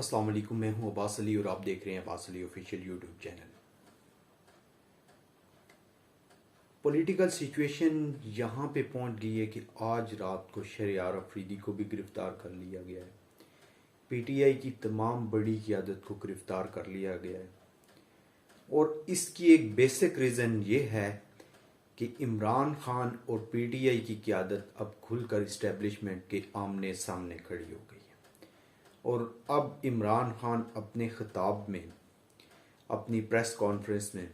अस्सलाम वालेकुम, मैं हूं अब्बास अली और आप देख रहे हैं Abbas Ali official YouTube channel. Political situation यहां पे पहुंच गई है कि आज रात को शहरयार अफरीदी को भी गिरफ्तार कर लिया गया है। पीटीआई की तमाम बड़ी क़यादत को गिरफ्तार कर लिया गया है और इसकी एक बेसिक रीज़न ये है कि इमरान खान और पीटीआई की क़यादत अब खुलकर इस्टेब्लिशमेंट के आमने सामने खड़ी हो गई है और अब इमरान खान अपने खिताब में, अपनी प्रेस कॉन्फ्रेंस में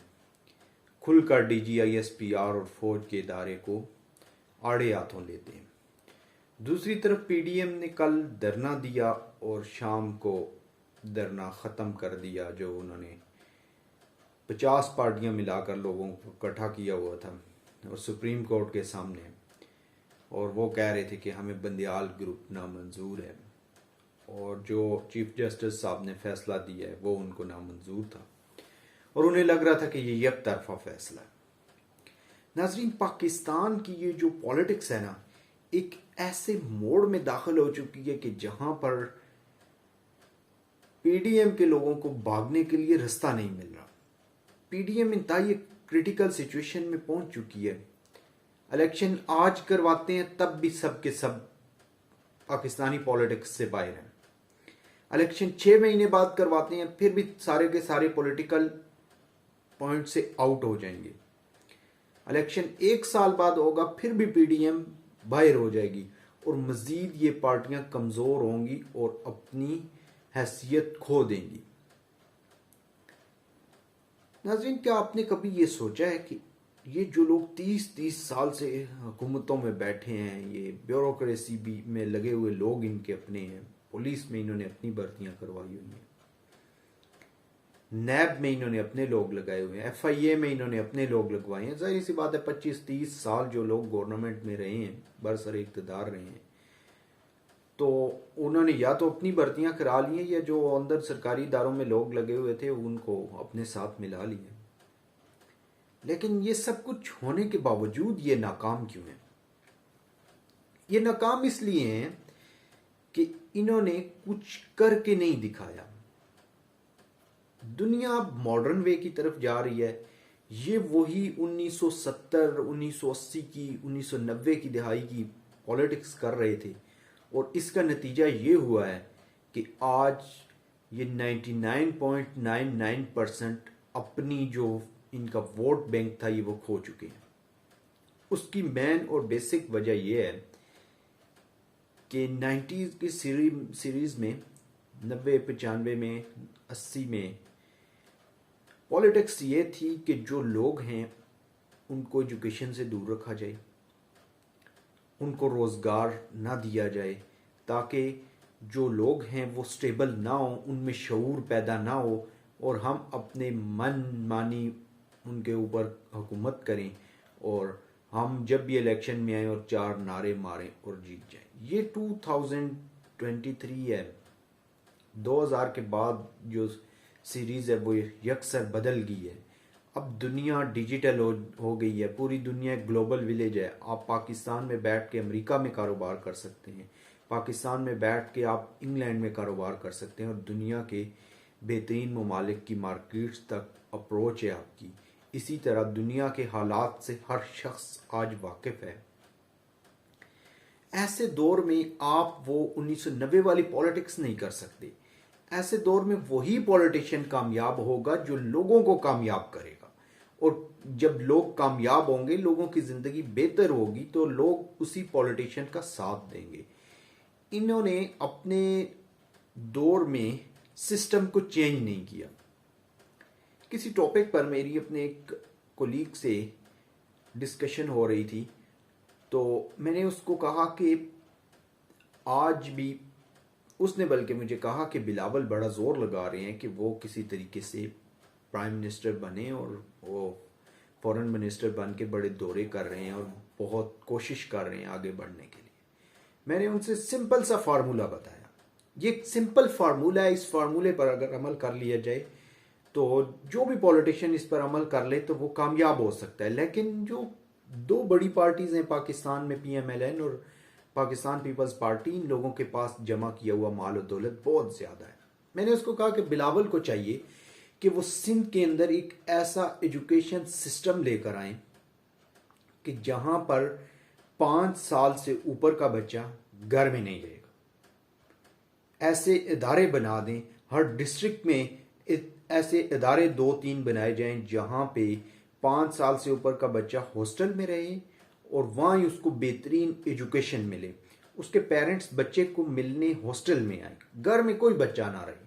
खुलकर DGISPR और फौज के इदारे को आड़े हाथों लेते हैं। दूसरी तरफ PDM ने कल धरना दिया और शाम को धरना ख़त्म कर दिया, जो उन्होंने 50 पार्टियां मिलाकर लोगों को इकट्ठा किया हुआ था और सुप्रीम कोर्ट के सामने, और वो कह रहे थे कि हमें बंदियाल ग्रुप नामंजूर है और जो चीफ जस्टिस साहब ने फैसला दिया है वो उनको नामंजूर था और उन्हें लग रहा था कि ये एक तरफा फैसला है। नाजरीन, पाकिस्तान की ये जो पॉलिटिक्स है ना, एक ऐसे मोड़ में दाखिल हो चुकी है कि जहां पर PDM के लोगों को भागने के लिए रास्ता नहीं मिल रहा। PDM इंतहाई क्रिटिकल सिचुएशन में पहुंच चुकी है। इलेक्शन आज करवाते हैं तब भी सब के सब पाकिस्तानी पॉलिटिक्स से बाहर हैं। इलेक्शन 6 महीने बाद करवाते हैं फिर भी सारे के सारे पॉलिटिकल पॉइंट से आउट हो जाएंगे। इलेक्शन 1 साल बाद होगा फिर भी PDM बाहर हो जाएगी और मजीद ये पार्टियां कमजोर होंगी और अपनी हैसियत खो देंगी। नाज़रीन, क्या आपने कभी ये सोचा है कि ये जो लोग 30-30 साल से हुकूमतों में बैठे हैं, ये ब्यूरोक्रेसी भी में लगे हुए लोग इनके अपने हैं, पुलिस में इन्होंने अपनी भर्तियां करवाई हुई हैं, नैब में इन्होंने अपने लोग लगाए हुए हैं, FIA में इन्होंने अपने लोग लगवाए हैं। जाहिर सी बात है 25-30 साल जो लोग गवर्नमेंट में रहे हैं, बरसरे इक़्तिदार रहे हैं, तो उन्होंने या तो अपनी भर्तियां करा ली हैं या जो अंदर सरकारी इदारों में लोग लगे हुए थे उनको अपने साथ मिला लिए। लेकिन ये सब कुछ होने के बावजूद ये नाकाम क्यों है? ये नाकाम इसलिए हैं कि इन्होंने कुछ करके नहीं दिखाया। दुनिया अब मॉडर्न वे की तरफ जा रही है। ये वही 1970, 1980 की, 1990 की दिहाई की पॉलिटिक्स कर रहे थे और इसका नतीजा ये हुआ है कि आज ये 99.99% अपनी जो इनका वोट बैंक था ये वो खो चुके हैं। उसकी मेन और बेसिक वजह यह है कि 90s की सीरीज में, 90, 95 में, 80 में पॉलिटिक्स ये थी कि जो लोग हैं उनको एजुकेशन से दूर रखा जाए, उनको रोज़गार ना दिया जाए ताकि जो लोग हैं वो स्टेबल ना हो, उनमें शऊर पैदा ना हो और हम अपने मन मानी उनके ऊपर हुकूमत करें और हम जब भी इलेक्शन में आए और 4 नारे मारें और जीत जाएं। ये 2023 है। 2000 के बाद जो सीरीज़ है वो यकसर बदल गई है। अब दुनिया डिजिटल हो गई है, पूरी दुनिया एक ग्लोबल विलेज है। आप पाकिस्तान में बैठ के अमेरिका में कारोबार कर सकते हैं, पाकिस्तान में बैठ के आप इंग्लैंड में कारोबार कर सकते हैं और दुनिया के बेहतरीन ममालिक की मार्केट्स तक अप्रोच है आपकी। इसी तरह दुनिया के हालात से हर शख्स आज वाकिफ है। ऐसे दौर में आप वो 1990 वाली पॉलिटिक्स नहीं कर सकते। ऐसे दौर में वही पॉलिटिशियन कामयाब होगा जो लोगों को कामयाब करेगा, और जब लोग कामयाब होंगे, लोगों की जिंदगी बेहतर होगी, तो लोग उसी पॉलिटिशियन का साथ देंगे। इन्होंने अपने दौर में सिस्टम को चेंज नहीं किया। किसी टॉपिक पर मेरी अपने एक कोलीग से डिस्कशन हो रही थी, तो मैंने उसको कहा कि आज भी, उसने बल्कि मुझे कहा कि बिलावल बड़ा ज़ोर लगा रहे हैं कि वो किसी तरीके से प्राइम मिनिस्टर बने और वो फॉरेन मिनिस्टर बन के बड़े दौरे कर रहे हैं और बहुत कोशिश कर रहे हैं आगे बढ़ने के लिए। मैंने उनसे सिंपल सा फार्मूला बताया। ये एक सिंपल फार्मूला है, इस फार्मूले पर अगर अमल कर लिया जाए तो जो भी पॉलिटिशियन इस पर अमल कर ले तो वो कामयाब हो सकता है। लेकिन जो 2 बड़ी पार्टीज हैं पाकिस्तान में, PMLN और पाकिस्तान पीपल्स पार्टी, इन लोगों के पास जमा किया हुआ माल और दौलत बहुत ज़्यादा है। मैंने उसको कहा कि बिलावल को चाहिए कि वो सिंध के अंदर एक ऐसा एजुकेशन सिस्टम लेकर आए कि जहां पर 5 साल से ऊपर का बच्चा घर में नहीं रहेगा। ऐसे इदारे बना दें, हर डिस्ट्रिक्ट में ऐसे इदारे 2-3 बनाए जाएं जहां पे 5 साल से ऊपर का बच्चा हॉस्टल में रहे और वहाँ ही उसको बेहतरीन एजुकेशन मिले। उसके पेरेंट्स बच्चे को मिलने हॉस्टल में आए, घर में कोई बच्चा ना रहे,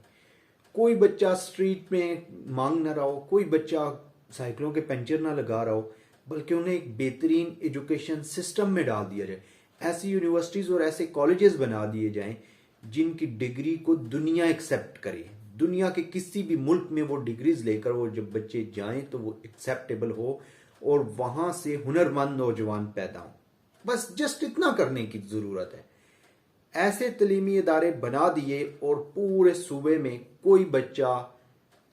कोई बच्चा स्ट्रीट में मांग ना रहा हो, कोई बच्चा साइकिलों के पंचर ना लगा रहा हो, बल्कि उन्हें एक बेहतरीन एजुकेशन सिस्टम में डाल दिया जाए। ऐसी यूनिवर्सिटीज़ और ऐसे कॉलेजेस बना दिए जाएं जिनकी डिग्री को दुनिया एक्सेप्ट करे। दुनिया के किसी भी मुल्क में वो डिग्रीज लेकर वो जब बच्चे जाएं तो वो एक्सेप्टेबल हो और वहाँ से हुनरमंद नौजवान पैदा हों। बस जस्ट इतना करने की ज़रूरत है। ऐसे तलीमी इदारे बना दिए और पूरे सूबे में कोई बच्चा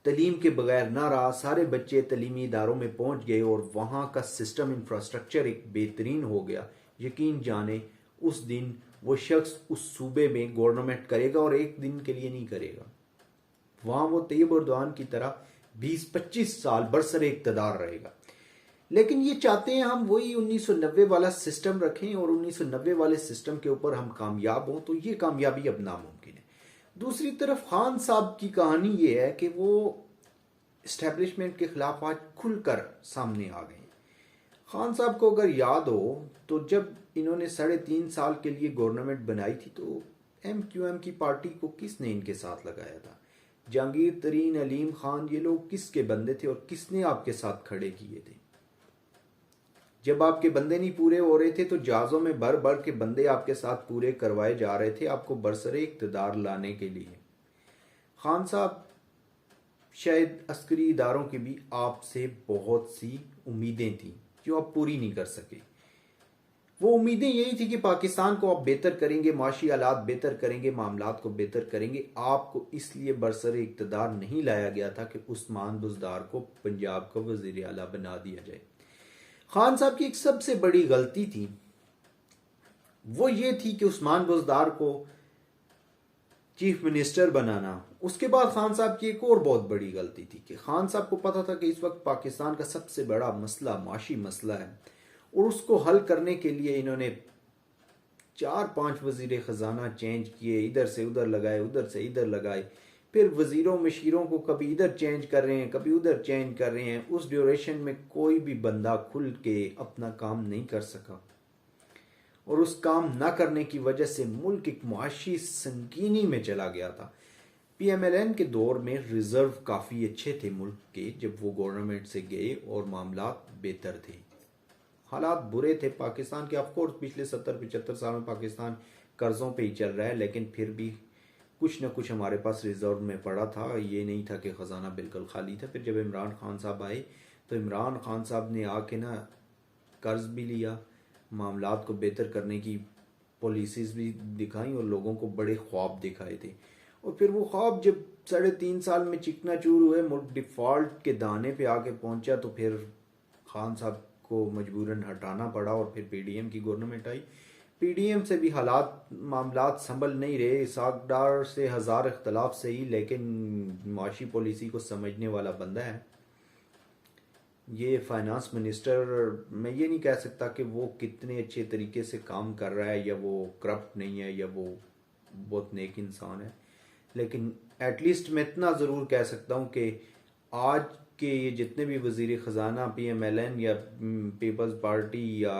तलीम के बगैर ना रहा, सारे बच्चे तलीमी इदारों में पहुंच गए और वहाँ का सिस्टम इंफ्रास्ट्रक्चर एक बेहतरीन हो गया। यकीन जाने उस दिन वो शख्स उस सूबे में गवर्नमेंट करेगा और एक दिन के लिए नहीं करेगा। वहाँ वो तैयब उर्दवान की तरह 20-25 साल बरसरे इक़्तिदार रहेगा। लेकिन ये चाहते हैं हम वही 1990 वाला सिस्टम रखें और 1990 वाले सिस्टम के ऊपर हम कामयाब हों, तो ये कामयाबी अब नामुमकिन है। दूसरी तरफ खान साहब की कहानी ये है कि वो इस्टेब्लिशमेंट के खिलाफ आज खुलकर सामने आ गए। खान साहब को अगर याद हो तो जब इन्होंने 3.5 साल के लिए गवर्नमेंट बनाई थी तो MQM की पार्टी को किसने इनके साथ लगाया था? जहांगीर तरीन, अलीम खान, ये लोग किसके बंदे थे और किसने आपके साथ खड़े किए थे? जब आपके बंदे नहीं पूरे हो रहे थे तो जहाज़ों में भर भर के बंदे आपके साथ पूरे करवाए जा रहे थे आपको बरसरे इक़्तिदार लाने के लिए। खान साहब, शायद अस्करी इदारों की भी आपसे बहुत सी उम्मीदें थी जो आप पूरी नहीं कर सके। वो उम्मीदें यही थी कि पाकिस्तान को आप बेहतर करेंगे, माशी हालात बेहतर करेंगे, मामलात को बेहतर करेंगे। आपको इसलिए बरसरे इक़्तिदार नहीं लाया गया था कि उस्मान बुज़दार को पंजाब का वज़ीर आला बना दिया जाए। खान साहब की एक सबसे बड़ी गलती थी, वो ये थी कि उस्मान बुज़दार को चीफ मिनिस्टर बनाना। उसके बाद खान साहब की एक और बहुत बड़ी गलती थी कि खान साहब को पता था कि इस वक्त पाकिस्तान का सबसे बड़ा मसला माशी मसला है और उसको हल करने के लिए इन्होंने 4-5 वज़ीर ख़जाना चेंज किए, इधर से उधर लगाए, उधर से इधर लगाए, फिर वज़ीरों मशीरों को कभी इधर चेंज कर रहे हैं, कभी उधर चेंज कर रहे हैं। उस ड्यूरेशन में कोई भी बंदा खुल के अपना काम नहीं कर सका और उस काम ना करने की वजह से मुल्क एक मुआशी संगीनी में चला गया था। PMLN के दौर में रिजर्व काफ़ी अच्छे थे मुल्क के जब वो गवर्नमेंट से गए और मामलात बेहतर थे, हालात बुरे थे पाकिस्तान के। ऑफकोर्स पिछले 70-75 साल में पाकिस्तान कर्ज़ों पे ही चल रहा है, लेकिन फिर भी कुछ न कुछ हमारे पास रिजर्व में पड़ा था। ये नहीं था कि ख़जाना बिल्कुल खाली था। फिर जब इमरान खान साहब आए तो इमरान खान साहब ने आके ना कर्ज़ भी लिया, मामलात को बेहतर करने की पॉलिसीज़ भी दिखाई और लोगों को बड़े ख्वाब दिखाए थे। और फिर वो ख्वाब जब 3.5 साल में चिकनाचूर हुए, मुल्क डिफ़ॉल्ट के दाने पे आके पहुंचा, तो फिर खान साहब को मजबूरन हटाना पड़ा और फिर PDM की गवर्नमेंट आई। PDM से भी हालात मामलात संभल नहीं रहे। इसाक डार से हज़ार इख्तलाफ सही, लेकिन माशी पॉलिसी को समझने वाला बंदा है। ये फाइनेंस मिनिस्टर, मैं ये नहीं कह सकता कि वो कितने अच्छे तरीके से काम कर रहा है या वो करप्ट नहीं है या वो बहुत नेक इंसान है, लेकिन एटलीस्ट मैं इतना ज़रूर कह सकता हूँ कि आज के ये जितने भी वज़ीर ख़जाना PMLN या पीपल्स पार्टी या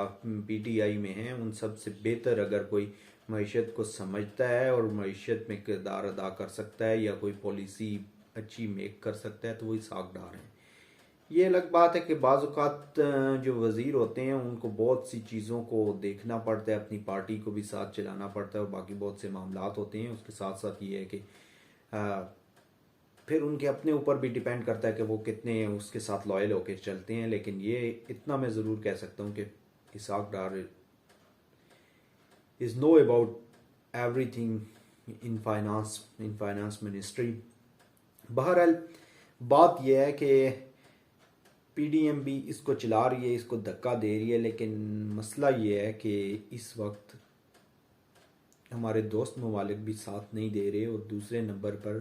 PTI में हैं, उन सब से बेहतर अगर कोई मईशत को समझता है और मईशत में किरदार अदा कर सकता है या कोई पॉलिसी अच्छी मेक कर सकता है तो वो इसाक डार है। ये अलग बात है कि बाज़ औक़ात जो वज़ीर होते हैं उनको बहुत सी चीज़ों को देखना पड़ता है, अपनी पार्टी को भी साथ चलाना पड़ता है और बाकी बहुत से मामलात होते हैं। उसके साथ साथ ये है कि फिर उनके अपने ऊपर भी डिपेंड करता है कि वो कितने उसके साथ लॉयल होकर चलते हैं। लेकिन ये इतना मैं ज़रूर कह सकता हूँ कि Ishaq Dar is know about everything in finance ministry. बहरहाल बात यह है कि PDM भी इसको चला रही है, इसको धक्का दे रही है, लेकिन मसला ये है कि इस वक्त हमारे दोस्त ममालिक भी साथ नहीं दे रहे और दूसरे नंबर पर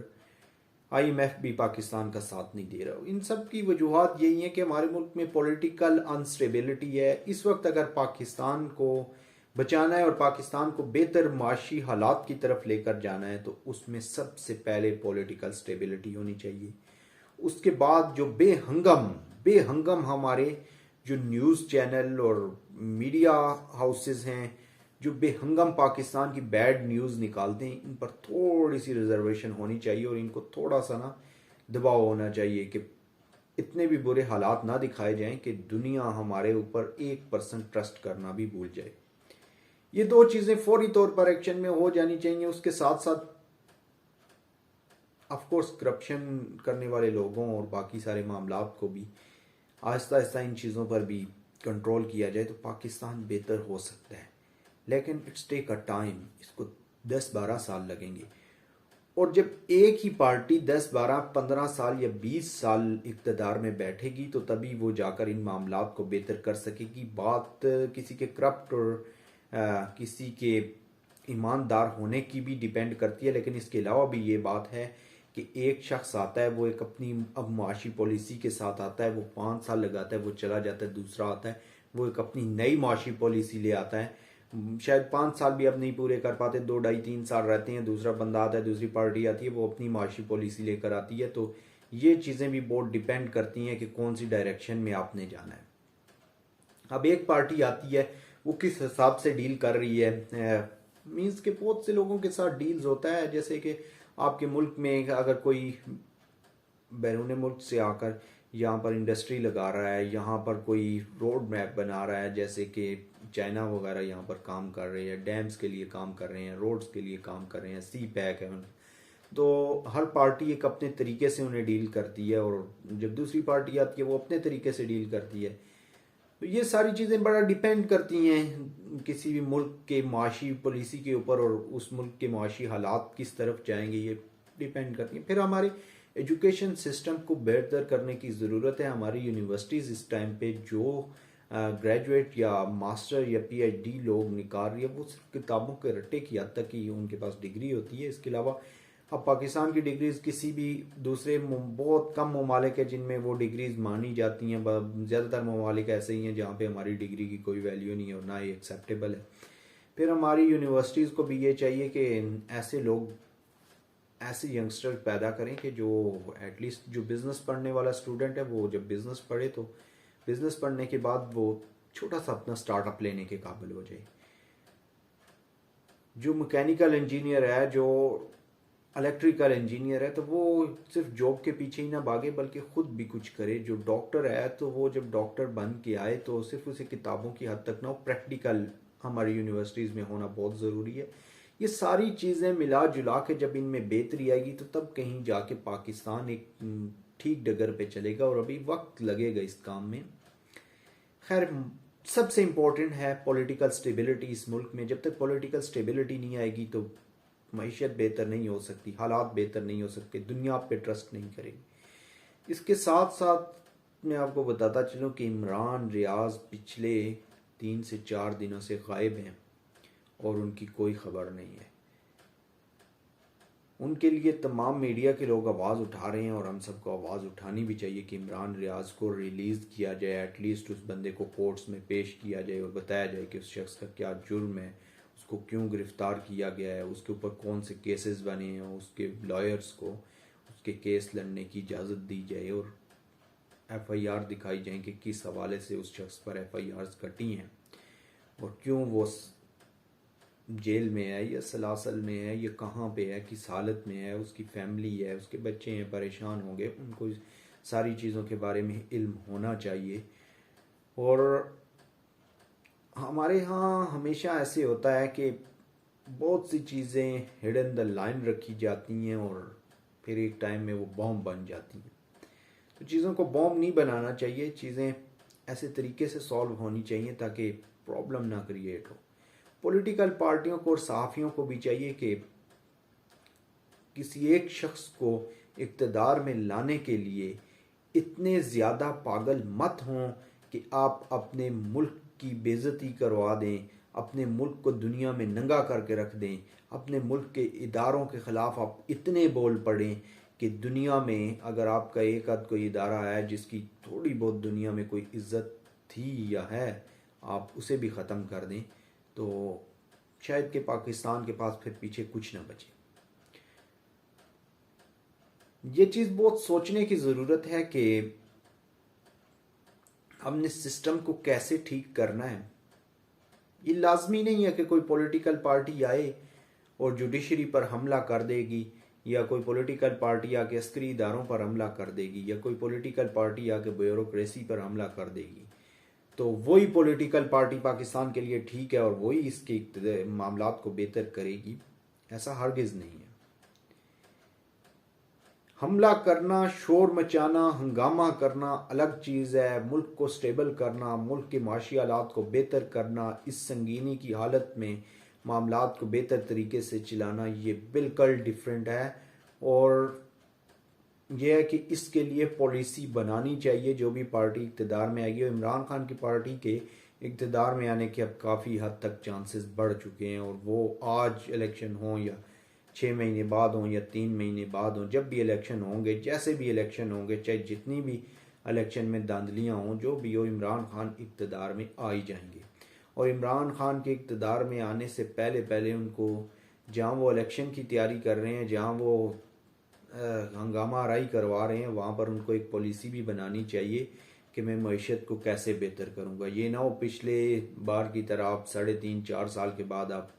IMF भी पाकिस्तान का साथ नहीं दे रहा। इन सब की वजूहत यही है कि हमारे मुल्क में पॉलिटिकल अनस्टेबिलिटी है। इस वक्त अगर पाकिस्तान को बचाना है और पाकिस्तान को बेहतर माशी हालात की तरफ लेकर जाना है तो उसमें सबसे पहले पॉलिटिकल स्टेबिलिटी होनी चाहिए। उसके बाद जो बेहंगम बेहंगम हमारे जो न्यूज़ चैनल और मीडिया हाउसेस हैं जो बेहंगम पाकिस्तान की बैड न्यूज़ निकालते हैं, इन पर थोड़ी सी रिजर्वेशन होनी चाहिए और इनको थोड़ा सा ना दबाव होना चाहिए कि इतने भी बुरे हालात ना दिखाए जाएं कि दुनिया हमारे ऊपर 1% ट्रस्ट करना भी भूल जाए। ये दो चीज़ें फौरी तौर पर एक्शन में हो जानी चाहिए। उसके साथ साथ ऑफकोर्स करप्शन करने वाले लोगों और बाकी सारे मामलात को भी आहिस्ता आहिस्ता इन चीज़ों पर भी कंट्रोल किया जाए तो पाकिस्तान बेहतर हो सकता है। लेकिन इट्स टेक अ टाइम, इसको 10-12 साल लगेंगे। और जब एक ही पार्टी 10-12-15 साल या 20 साल इक़्तिदार में बैठेगी तो तभी वो जाकर इन मामलात को बेहतर कर सकेगी। बात किसी के करप्ट और किसी के ईमानदार होने की भी डिपेंड करती है, लेकिन इसके अलावा भी ये बात है कि एक शख्स आता है, वो एक अपनी अब माशी पॉलिसी के साथ आता है, वो 5 साल लगाता है, वो चला जाता है, दूसरा आता है, वो एक अपनी नई माशी पॉलिसी ले आता है, शायद 5 साल भी अब नहीं पूरे कर पाते, 2-2.5-3 साल रहते हैं, दूसरा बंदा आता है, दूसरी पार्टी आती है, वो अपनी माशी पॉलिसी लेकर आती है। तो ये चीज़ें भी बहुत डिपेंड करती हैं कि कौन सी डायरेक्शन में आपने जाना है। अब एक पार्टी आती है, वो किस हिसाब से डील कर रही है, मीन्स के बहुत से लोगों के साथ डील्स होता है। जैसे कि आपके मुल्क में अगर कोई बैरून मुल्क से आकर यहाँ पर इंडस्ट्री लगा रहा है, यहाँ पर कोई रोड मैप बना रहा है, जैसे कि चाइना वगैरह यहाँ पर काम कर रहे हैं, डैम्स के लिए काम कर रहे हैं, रोड्स के लिए काम कर रहे हैं, सी पैक है, तो हर पार्टी एक अपने तरीके से उन्हें डील करती है और जब दूसरी पार्टी आती है वो अपने तरीके से डील करती है। तो ये सारी चीज़ें बड़ा डिपेंड करती हैं किसी भी मुल्क के माशी पॉलिसी के ऊपर और उस मुल्क के माशी हालात किस तरफ जाएंगे, ये डिपेंड करती हैं। फिर हमारे एजुकेशन सिस्टम को बेहतर करने की ज़रूरत है। हमारी यूनिवर्सिटीज़ इस टाइम पे जो ग्रेजुएट या मास्टर या PhD लोग निकाल रही है वो सिर्फ किताबों के रट्टे की हद तक ही उनके पास डिग्री होती है। इसके अलावा अब पाकिस्तान की डिग्रीज़ किसी भी दूसरे बहुत कम ममालिक है जिनमें वो डिग्रीज़ मानी जाती हैं। ज़्यादातर ममालिक ऐसे ही हैं जहाँ पे हमारी डिग्री की कोई वैल्यू नहीं है और ना ही एक्सेप्टेबल है। फिर हमारी यूनिवर्सिटीज़ को भी ये चाहिए कि ऐसे लोग, ऐसे यंगस्टर पैदा करें कि जो एटलीस्ट जो बिज़नेस पढ़ने वाला स्टूडेंट है वो जब बिज़नेस पढ़े तो बिज़नेस पढ़ने के बाद वो छोटा सा अपना स्टार्टअप लेने के काबिल हो जाए। जो मैकेनिकल इंजीनियर है, जो इलेक्ट्रिकल इंजीनियर है, तो वो सिर्फ जॉब के पीछे ही ना भागे बल्कि ख़ुद भी कुछ करे। जो डॉक्टर है तो वो जब डॉक्टर बन के आए तो सिर्फ उसे किताबों की हद तक ना, प्रैक्टिकल हमारी यूनिवर्सिटीज़ में होना बहुत ज़रूरी है। ये सारी चीज़ें मिला जुला के जब इनमें बेहतरी आएगी तो तब कहीं जाके पाकिस्तान एक ठीक डगर पे चलेगा और अभी वक्त लगेगा इस काम में। खैर, सबसे इम्पोर्टेंट है पॉलिटिकल स्टेबिलिटी इस मुल्क में। जब तक पॉलिटिकल स्टेबिलिटी नहीं आएगी तो मईशत बेहतर नहीं हो सकती, हालात बेहतर नहीं हो सकते, दुनिया आप पे ट्रस्ट नहीं करेगी। इसके साथ साथ मैं आपको बताता चलूँ कि इमरान रियाज पिछले 3 से 4 दिनों से गायब हैं और उनकी कोई खबर नहीं है। उनके लिए तमाम मीडिया के लोग आवाज़ उठा रहे हैं और हम सबको आवाज़ उठानी भी चाहिए कि इमरान रियाज को रिलीज़ किया जाए, एटलीस्ट उस बंदे को कोर्ट्स में पेश किया जाए और बताया जाए कि उस शख्स का क्या जुर्म है, उसको क्यों गिरफ़्तार किया गया है, उसके ऊपर कौन से केसेस बने हैं, उसके लॉयर्स को उसके केस लड़ने की इजाज़त दी जाए और FIR दिखाई जाए कि किस हवाले से उस शख्स पर FIRs कटी हैं और क्यों वो जेल में है या सलासल में है या कहाँ पे है, किस हालत में है, उसकी फैमिली है, उसके बच्चे हैं, परेशान होंगे, उनको सारी चीज़ों के बारे में इल्म होना चाहिए। और हमारे यहाँ हमेशा ऐसे होता है कि बहुत सी चीज़ें हिडन द लाइन रखी जाती हैं और फिर एक टाइम में वो बॉम्ब बन जाती हैं। तो चीज़ों को बॉम्ब नहीं बनाना चाहिए, चीज़ें ऐसे तरीके से सॉल्व होनी चाहिए ताकि प्रॉब्लम ना क्रिएट हो। पॉलिटिकल पार्टियों को और सहाफ़ियों को भी चाहिए कि किसी एक शख्स को इक़्तिदार में लाने के लिए इतने ज़्यादा पागल मत हों कि आप अपने मुल्क की बेइज्जती करवा दें, अपने मुल्क को दुनिया में नंगा करके रख दें, अपने मुल्क के इदारों के ख़िलाफ़ आप इतने बोल पड़ें कि दुनिया में अगर आपका एक आध कोई इदारा है जिसकी थोड़ी बहुत दुनिया में कोई इज्जत थी या है, आप उसे भी ख़त्म कर दें तो शायद कि पाकिस्तान के पास फिर पीछे कुछ ना बचे। ये चीज़ बहुत सोचने की ज़रूरत है कि हमने सिस्टम को कैसे ठीक करना है। ये लाजमी नहीं है कि कोई पॉलिटिकल पार्टी आए और जुडिशरी पर हमला कर देगी, या कोई पॉलिटिकल पार्टी आके अस्करी इदारों पर हमला कर देगी, या कोई पॉलिटिकल पार्टी आके ब्यूरोक्रेसी पर हमला कर देगी तो वही पॉलिटिकल पार्टी पाकिस्तान के लिए ठीक है और वही इसके मामलात को बेहतर करेगी। ऐसा हरगिज़ नहीं है। हमला करना, शोर मचाना, हंगामा करना अलग चीज़ है। मुल्क को स्टेबल करना, मुल्क के माशी हालात को बेहतर करना, इस संगीनी की हालत में मामलात को बेहतर तरीके से चलाना, ये बिल्कुल डिफरेंट है। और यह है कि इसके लिए पॉलिसी बनानी चाहिए। जो भी पार्टी इक़्तिदार में आएगी, और इमरान खान की पार्टी के इक़्तिदार में आने के अब काफ़ी हद तक चांसेस बढ़ चुके हैं, और वो आज इलेक्शन हो या 6 महीने बाद हों या 3 महीने बाद हों, जब भी इलेक्शन होंगे, जैसे भी इलेक्शन होंगे, चाहे जितनी भी इलेक्शन में धांधलियाँ हों, जो भी हो, इमरान खान इक़्तिदार में आ ही जाएंगे। और इमरान खान के इक़्तिदार में आने से पहले पहले उनको, जहाँ वो इलेक्शन की तैयारी कर रहे हैं, जहाँ वो हंगामा आराई करवा रहे हैं, वहाँ पर उनको एक पॉलिसी भी बनानी चाहिए कि मैं मईशत को कैसे बेहतर करूँगा। ये ना हो पिछले बार की तरह आप 3.5-4 साल के बाद आप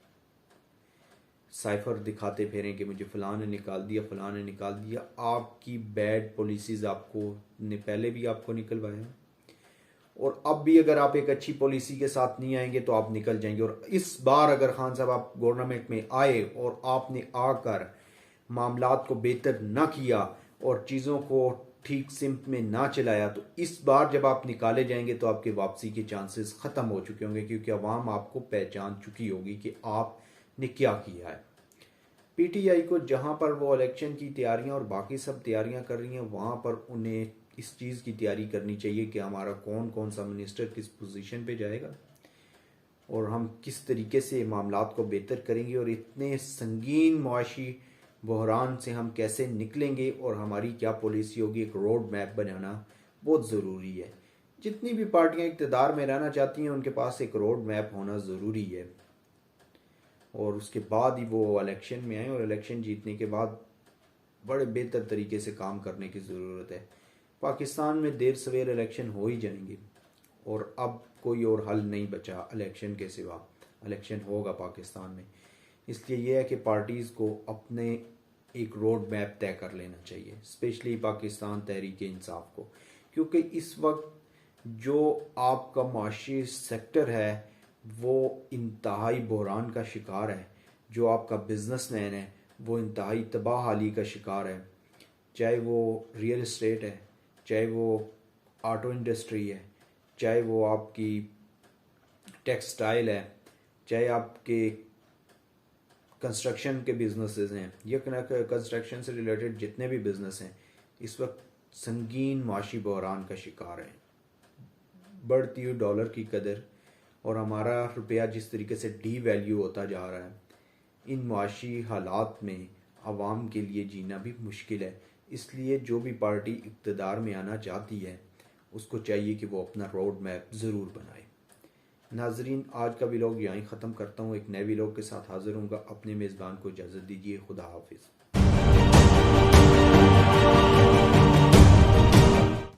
साइफर दिखाते फिरें कि मुझे फ़लाँ ने निकाल दिया, फ़लाँ ने निकाल दिया। आपकी बैड पॉलिसीज़ आपको ने पहले भी आपको निकलवाया, और अब भी अगर आप एक अच्छी पॉलिसी के साथ नहीं आएंगे तो आप निकल जाएंगे। और इस बार अगर खान साहब आप गवर्नमेंट में आए और आपने आकर मामलात को बेहतर ना किया और चीज़ों को ठीक सिमत में ना चलाया, तो इस बार जब आप निकाले जाएंगे तो आपके वापसी के चांसेस ख़त्म हो चुके होंगे, क्योंकि अवाम आपको पहचान चुकी होगी कि आपने क्या किया है। पीटीआई को जहां पर वो इलेक्शन की तैयारियां और बाकी सब तैयारियां कर रही हैं, वहां पर उन्हें इस चीज़ की तैयारी करनी चाहिए कि हमारा कौन कौन सा मिनिस्टर किस पोजीशन पे जाएगा और हम किस तरीके से मामलात को बेहतर करेंगे, और इतने संगीन मुआशी बहरान से हम कैसे निकलेंगे और हमारी क्या पॉलिसी होगी। एक रोड मैप बनाना बहुत ज़रूरी है। जितनी भी पार्टियां इक़्तिदार में रहना चाहती हैं, उनके पास एक रोड मैप होना ज़रूरी है, और उसके बाद ही वो इलेक्शन में आए, और इलेक्शन जीतने के बाद बड़े बेहतर तरीके से काम करने की ज़रूरत है। पाकिस्तान में देर सवेर इलेक्शन हो ही जाएंगे, और अब कोई और हल नहीं बचा इलेक्शन के सिवा। इलेक्शन होगा पाकिस्तान में, इसलिए यह है कि पार्टीज़ को अपने एक रोड मैप तय कर लेना चाहिए, स्पेशली पाकिस्तान तहरीक इंसाफ को, क्योंकि इस वक्त जो आपका माशी सेक्टर है वो इंतहाई बहरान का शिकार है। जो आपका बिजनेसमैन है वो इंतहाई तबाह हाली का शिकार है, चाहे वो रियल इस्टेट है, चाहे वो ऑटो इंडस्ट्री है, चाहे वो आपकी टेक्सटाइल है, चाहे आपके कंस्ट्रक्शन के बिजनेसेस हैं, या कंस्ट्रक्शन से रिलेटेड जितने भी बिजनेस हैं, इस वक्त संगीन माशी बहरान का शिकार हैं। बढ़ती हुई डॉलर की कदर और हमारा रुपया जिस तरीके से डी वैल्यू होता जा रहा है, इन माशी हालात में आवाम के लिए जीना भी मुश्किल है। इसलिए जो भी पार्टी इक़्तिदार में आना चाहती है उसको चाहिए कि वो अपना रोड मैप ज़रूर बनाए। नाजरीन, आज का व्लॉग यहाँ ही ख़त्म करता हूँ। एक नए व्लॉग के साथ हाज़िर हूँगा। अपने मेज़बान को इजाज़त दीजिए। खुदा हाफिज़।